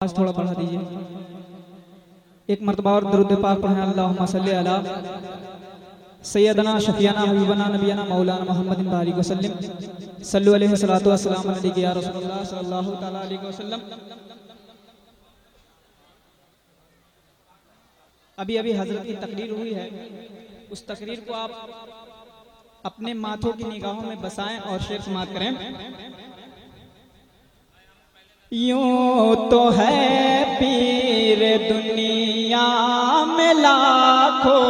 आवाज थोड़ा बढ़ा दीजिए। एक मरतबा और दरूद पाक पढ़ें। अल्लाहुम्मा सल्ली अला सैयदना शफियाना हबीबना नबियाना मौलाना मोहम्मद बारिक वसल्लम सल्लु अलैहि वसल्लतु वस्सलाम अलैहि या रसूलुल्लाह सल्लल्लाहु तआला अलैहि वसल्लम। अभी अभी हजरत की तकरीर हुई है, उस तकरीर को आप अपने माथों की निगाहों में बसाएं और शेर समाअत करें। यूं तो है पीर दुनिया में लाखों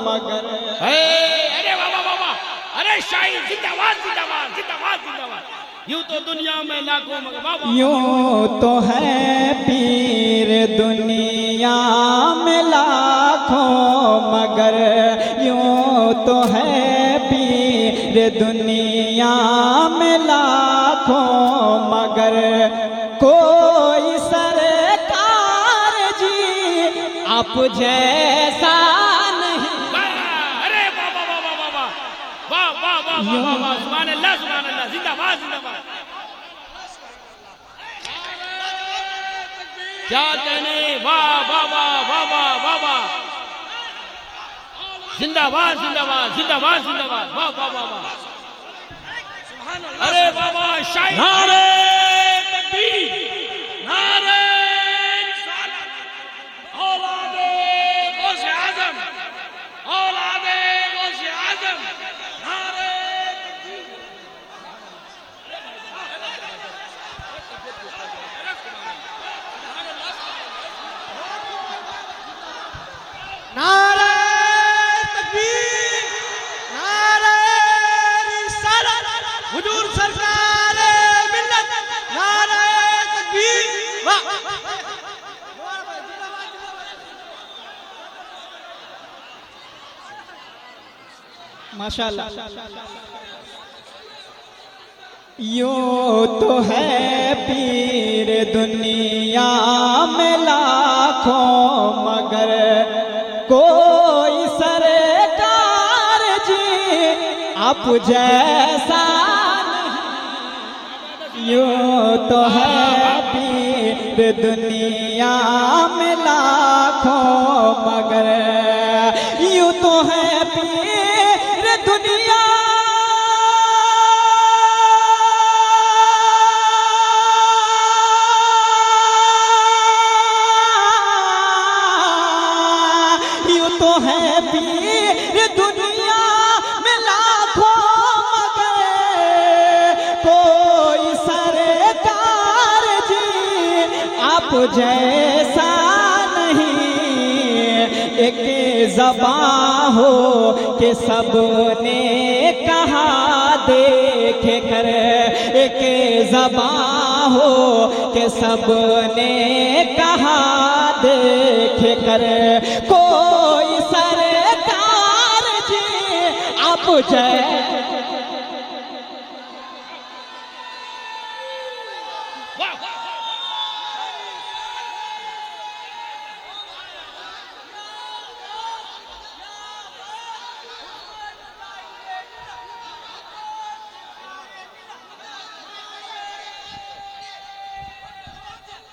मगर अरे वाह वाह वाह, अरे शाहीन जिंदाबाद जिंदाबाद जिंदाबाद जिंदाबाद। यूं तो दुनिया में लाखों मगर वाह वाह। यूं तो है पीर दुनिया में लाखों मगर यूं तो है पीर दुनिया में लाखों मगर कोई सरकार जी आप जैसा नहीं। अरे वाह वाह वाह वाह वाह वाह वाह वाह वाह वाह वाह, सुभान अल्लाह जिंदाबाद जिंदाबाद। क्या कहने, वाह वाह वाह वाह वाह वाह वाह, जिंदाबाद जिंदाबाद जिंदाबाद जिंदाबाद, वाह वाह वाह वाह। अरे वाह वाह शाहीन, नारे तकबीर, नारे रिसालत, औलादे गौसे आज़म, औलादे गौसे आज़म, नारे तकबीर। नारे तकबीर, नारे रिसालत, हुजूर सरकार मिल्लत, नारे तकबीर। वाह माशाअल्लाह। यूं तो है पीर दुनिया में लाखों मगर कोई सरकार जी आप जैसा नहीं। यूं तो है पीर दुनिया में लाखों मगर यूं तो है पीर दुनिया तो है पीर दुनिया में लाखों मगर कोई सरकार जी आप जैसा नहीं। एक ज़बां हो के सबने कहा देखे कर, एक ज़बां हो के सबने कहा देखे कर कोई सरकार जी आप जय।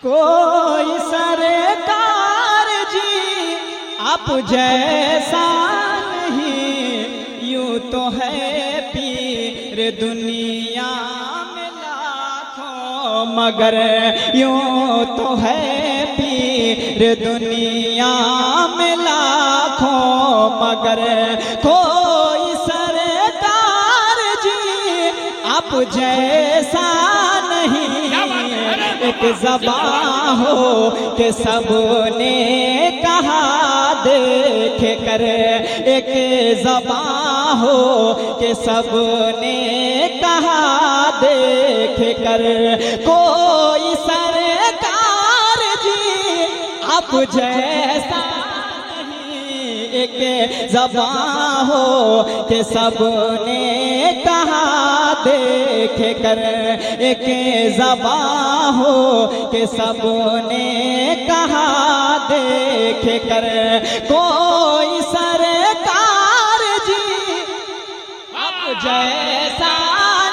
कोई सरकार जी आप जैसा नहीं। यूं तो है पीर दुनिया में लाखों मगर यूं तो है पीर दुनिया में लाखों मगर कोई सरकार जी आप जैसा नहीं। एक ज़बां हो के सबने कहा देखे कर, एक ज़बां हो के सबने कहा देखे कर कोई सरकार जी आप जैसा नहीं। एक ज़बां हो के सबने कहा देखे कर, एक ज़बां हो के सबने कहा देखे कर कोई सरकार जी आप जैसा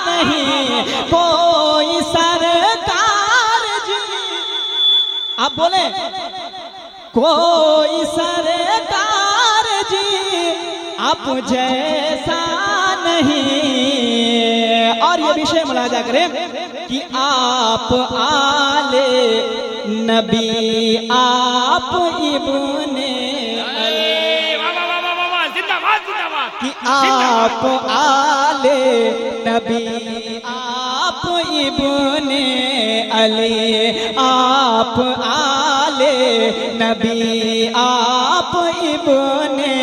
नहीं। कोई सरकार जी आप बोले कोई सरकार जी आप जैसा नहीं। और ये विषय मुलाजा करें कि आप आले नबी आप इब्ने कि आप आले नबी आप इब्ने अली आप आले नबी आप इब्ने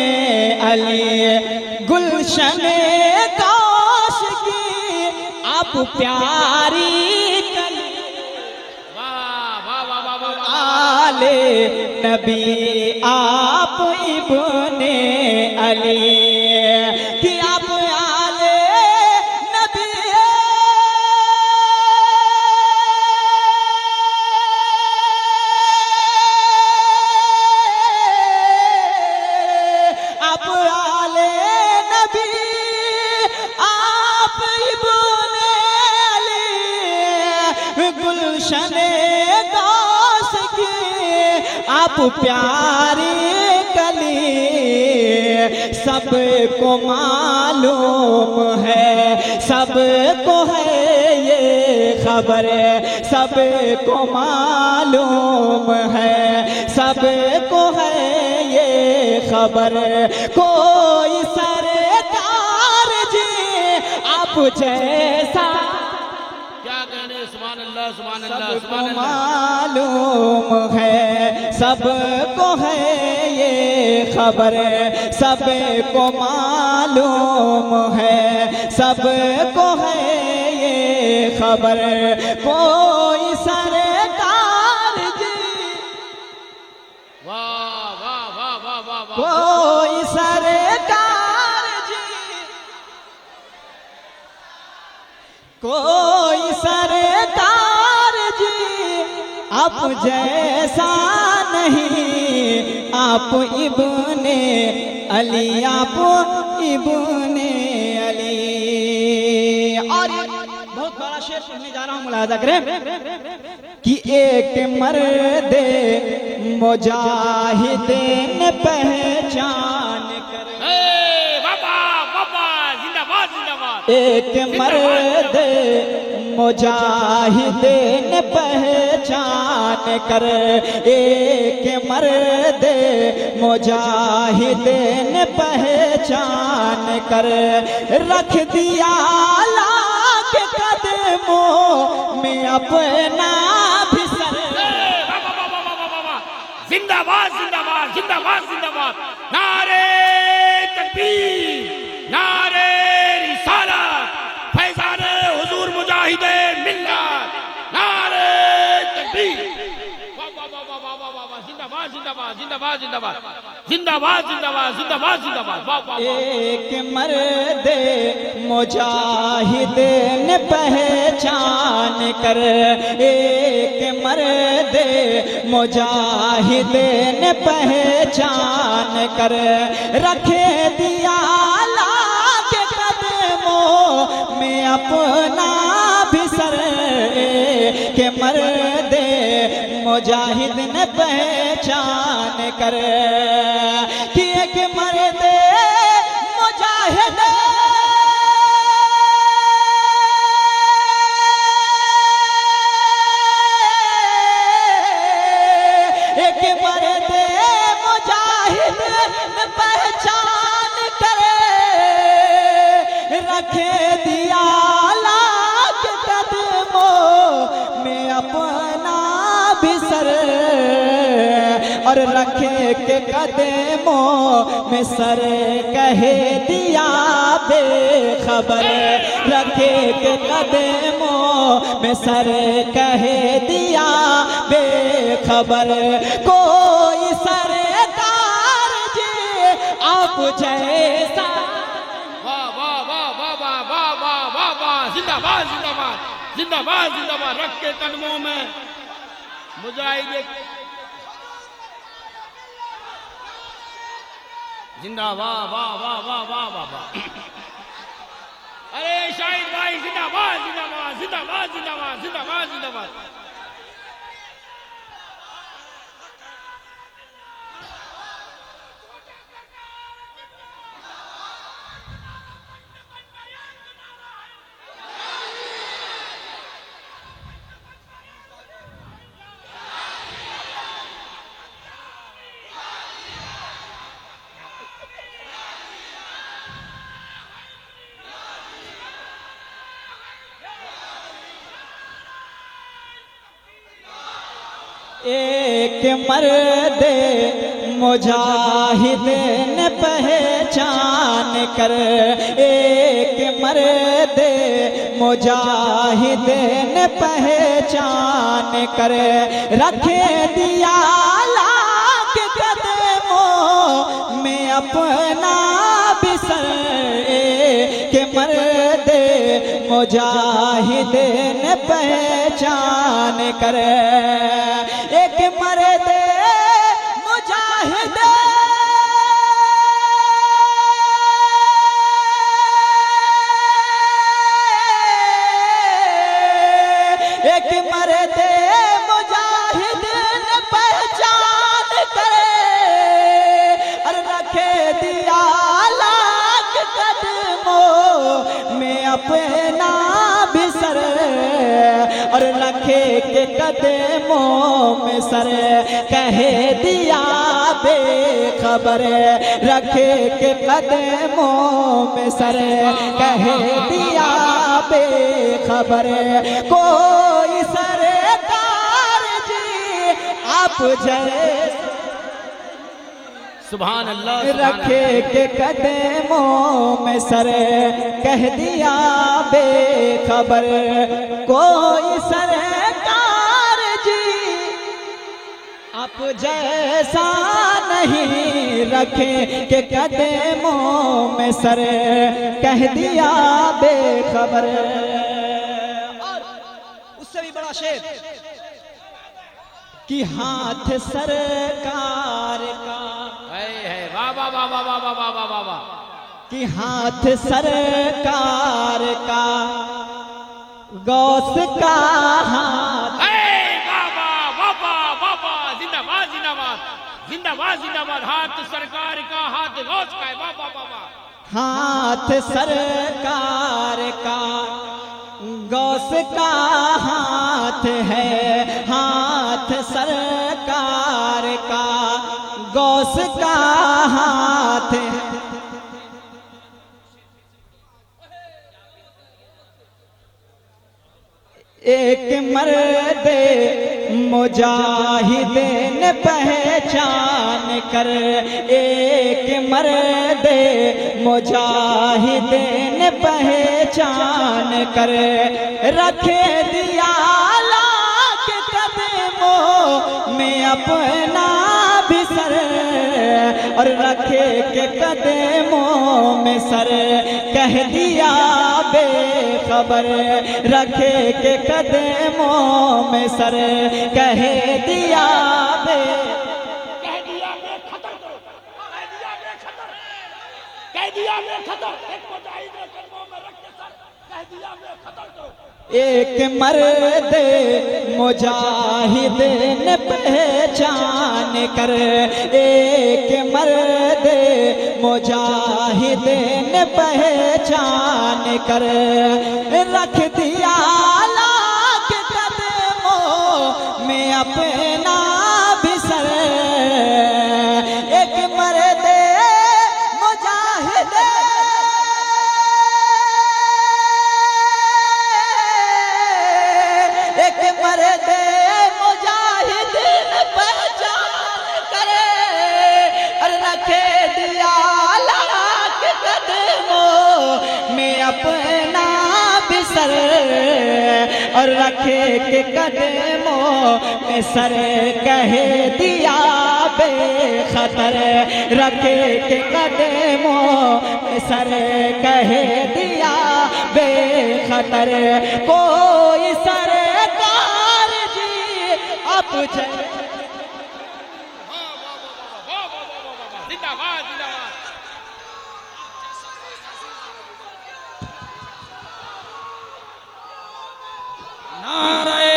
अली गुलशन काश की आप प्यारी आले नबी आप इब्ने अली कि आप आले नबी आप आले नबी आप इब्ने अली गुलशन आप प्यारी कली सबको मालूम है सबको है ये खबर सबको मालूम है सबको है ये खबर कोई सरकार जी आप जैसा सबको मालूम है सबको है ये खबर सबको मालूम है सबको है ये खबर कोई सरकार जी वाह वाह वाह वाह वाह वाह कोई सरकार जी कोई सरकार जी आप जैसा नहीं आप इब्ने अली आप इब्ने अली। और बहुत बड़ा शेर पढ़ने जा रहा हूँ मुलाजा करें कि एक मर्द मुजाहिदीन पहचान कर एक मर्द मुजाहिदीन पहचान कर एक मर्द मुजाहिदीन पहचान कर रख दिया लाख कदमों में अपना भी सर जिंदाबाद जिंदाबाद जिंदाबाद जिंदाबाद नारे तकबीर नारे रिसालत फैज़ान हुजूर मुजाहिदे मिल्लत नारे तकबीर जिंदाबाद जिंदाबाद जिंदाबाद जिंदाबाद जिंदाबाद जिंदाबाद जिंदाबाद जिंदाबाद एक मर्द मुजाहिदीन पहचान कर एक मर्द मुजाहिदीन पहचान कर रखे दिया लाख कदमों में अपना भी सर के मर्द मुजाहिदीन पहचान कर कि एक मर्द मुजाहिद एक मर्द मुजाहिद पहचान करे रखे दिया लाख कदमों में अपना भी सर और रखे के कदमों में सर कहे दिया बेखबर रखे के कदमों में सर कहे दिया बेखबर कोई सरकार जी आप जैसा वाह वाह वाह वाह वाह वाह वाह वाह वाह जिंदाबाद जिंदाबाद जिंदाबाद जिंदाबाद रख के कदमों में मुजाहिद जिंदाबाद वाह वाह वाह वाह वाह वाह अरे शाहिद भाई जिंदाबाद जिंदाबाद जिंदाबाद जिंदाबाद जिंदाबाद जिंदाबाद एक मर्द मुजाहिद ने पहचान कर, एक मर्द मुजाहिद ने पहचान कर रखे दिया लाख कदमों में अपना बिसर। एक मर्द मुजाहिद ने पहचान कर, एक मर्द मुजाहिद एक मर्द मुजाहिद ने पहचान करे और रखे दिया लाख कदमों में अपना बिसर, और रखे के कदमों में सर कहे दिया बेखबर, रखे के कदमों में सर कहे दिया बेखबर। कोई सरकार जी आप जैसे सुभान अल्लाह रखे के कदमों में सर कह दिया बेखबर। कोई सरकार जी आप जैसा नहीं, रखे के कदमों में सर कह दिया बेखबर। और उससे भी बड़ा शेर कि हाथ सरकार का है, वाह वाह वाह वाह वाह वाह वाह वाह वाह, कि हाथ सरकार का गौस का हाथ, वाह वाह वाह वाह वाह वाह, जिंदाबाद जिंदाबाद जिंदाबाद जिंदाबाद, हाथ सरकार का हाथ गौस का है, वाह वाह वाह वाह। हाथ सरकार का गौस का हाथ है, हाथ सरकार का गौस का हाथ है। एक मर्द मुजाहिद ने पहचान कर, एक मर्द मुजाहिद ने पहचान कर रखे दिया लाख कदमों में अपना बिसर, और रखे के कदमों में सर कह दिया बेखबर, रखे के कदमों में सर कह दिया बेखतर, कह दिया बेखतर, कह दिया बेखतर, एक मुजाहिद ने कदमों में रख के सर कह दिया बेखतर। एक मर्द मुजाहिद ने पहचान कर, एक मर्द मुजाहिद ने पहचान कर रख दिया लाख कदमों में अपना बिसर। एक मर्द मुजाहिद एक मर्द मुजाहिद ने पहचान करे और रखे दिया लाख कदमों में अपना बिसर, और रखे के कदमों में सर कहे दिया बेखतर, रखे के कदमों में सर कहे दिया बेखतर। कोई सरकार जी आप जिंदाबाद जिंदाबाद। नारे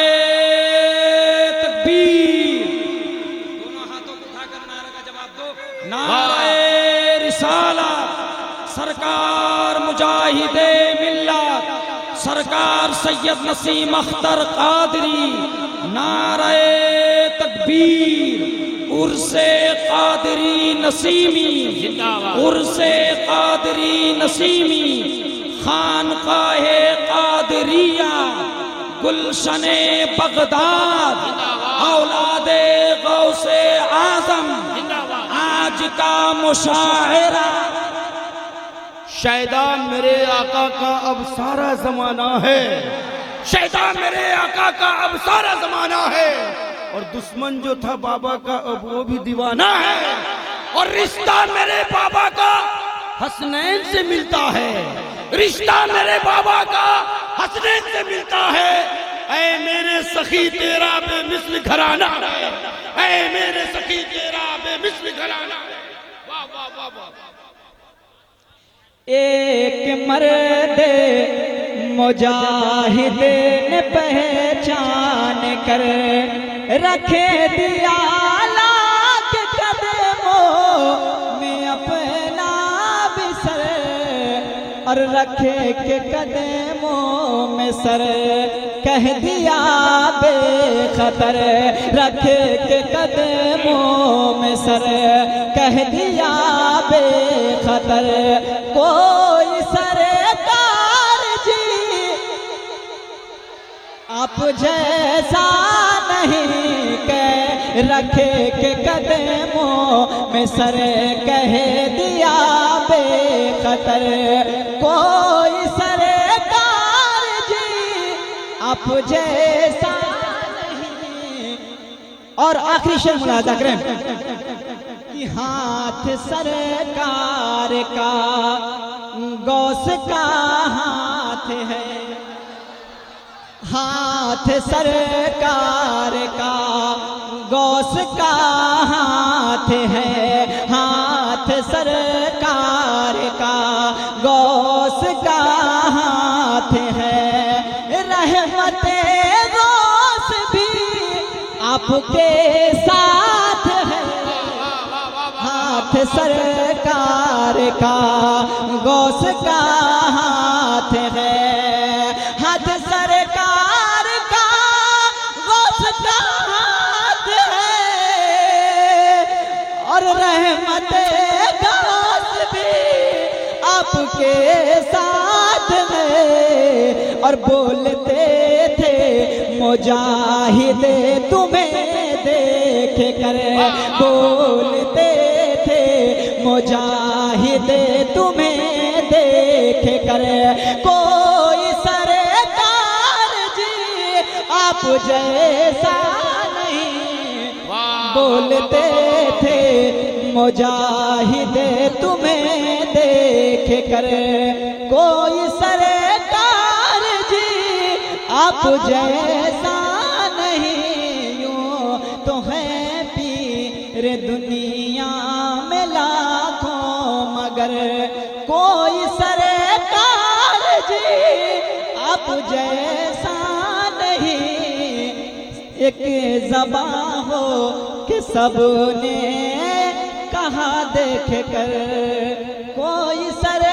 तकबीर, दोनों हाथों को उठाकर नारे का जवाब दो। नारे रिसालत, सरकार मुजाहिदे मिल्लत, सरकार सैयद नसीम अख्तर कादरी। नारे तकबीर, उर्से कादरी नसीमी जिंदाबाद, उर्से कादरी नसीमी, खानकाहे कादरिया गुलशने बगदाद, औलादे गौसे आजम जिंदाबाद। आज का मुशाहिरा। शैदा मेरे आका का अब सारा जमाना है, शैदा मेरे आका का अब सारा जमाना है, और दुश्मन जो था बाबा का अब वो भी दीवाना है, और रिश्ता मेरे बाबा का हसनैन से मिलता है, रिश्ता मेरे बाबा का हसनैन से मिलता है। ऐ मेरे सखी तेरा बेमिसल घराना है, ऐ मेरे सखी तेरा बेमिसल घराना है। वाह वाह वाह वाह। एक मर्द मुजाहिद ने पहचान कर रखे दिया लाख कदमों में अपना बिसर, और रखे के कदमों में सर कह दिया बेखतर, रखे के कदमों में सर कह दिया बेखतर। कोई सरकार जी आप जैसा नहीं कह रखे के कदमों में सर कह दिया बेखतर। कोई सरकार जी आप जैसा नहीं। और आखिरी शेर मुलाजा करें कि हाथ सरकार का गौस का हाथ है, हाथ सरकार का गौस का हाथ है, हाथ सरकार का गौस का हाथ है। रहमते गौस भी आपके साथ है, हाथ सरकार का गौस का हाथ है, हाथ सरकार का गौस का हाथ है। और रहमत गौस भी आपके साथ है। और बोलते थे मुजाहिद तुम्हें देख कर, बोलते थे मुजाहिद तुम्हें देख कर। कोई सरकार जी आप जैसा नहीं, बोलते थे मुजाहिद तुम्हें देख कर। कोई सरकार जी आप जैसा नहीं, यूं तो है पीर दुनिया में लाखों मगर कोई सरकार जी आप जैसा नहीं। एक ज़बां हो कि सबने कहा देख कर, कोई सर